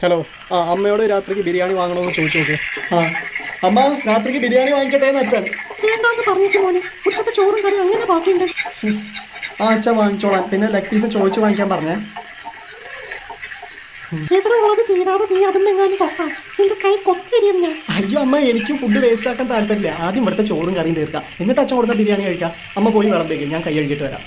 Hello. ആ അമ്മയോട് രാത്രിക്ക് ബിരിയാണി വാങ്ങണമെന്ന് ചോദിച്ചു നോക്ക്. ആ അമ്മ രാത്രിക്ക് ബിരിയാണി വാങ്ങിക്കട്ടെ എന്ന് അച്ഛൻ. വേണ്ടാന്ന് പറഞ്ഞിട്ട് മോനെ, ഉച്ചത്തെ ചോറും കറി അങ്ങനെ ബാക്കിയുണ്ട്. ആ അച്ഛൻ വാങ്ങിച്ചോളാം. പിന്നെ ലെഗ് പീസ് ചോദിച്ചു വാങ്ങിക്കാൻ പറഞ്ഞേ. ഇവിടെ ഉള്ളത് തീരാതെ നീ അതും എങ്ങാനും തൊട്ടാ നിന്റെ കൈ കൊത്തിരിയും ഞാൻ. അയ്യോ അമ്മ, എനിക്കും ഫുഡ് വേസ്റ്റ് ആക്കാൻ താല്പര്യമില്ല. ആദ്യം ഇവിടുത്തെ ചോറും കറിയും തീർക്കാം, എന്നിട്ട് അച്ഛൻ കൊടുത്ത ബിരിയാണി കഴിക്കാം. അമ്മ പോയി വിളമ്പേക്ക്, ഞാൻ കൈ കഴുകിയിട്ട് വരാം.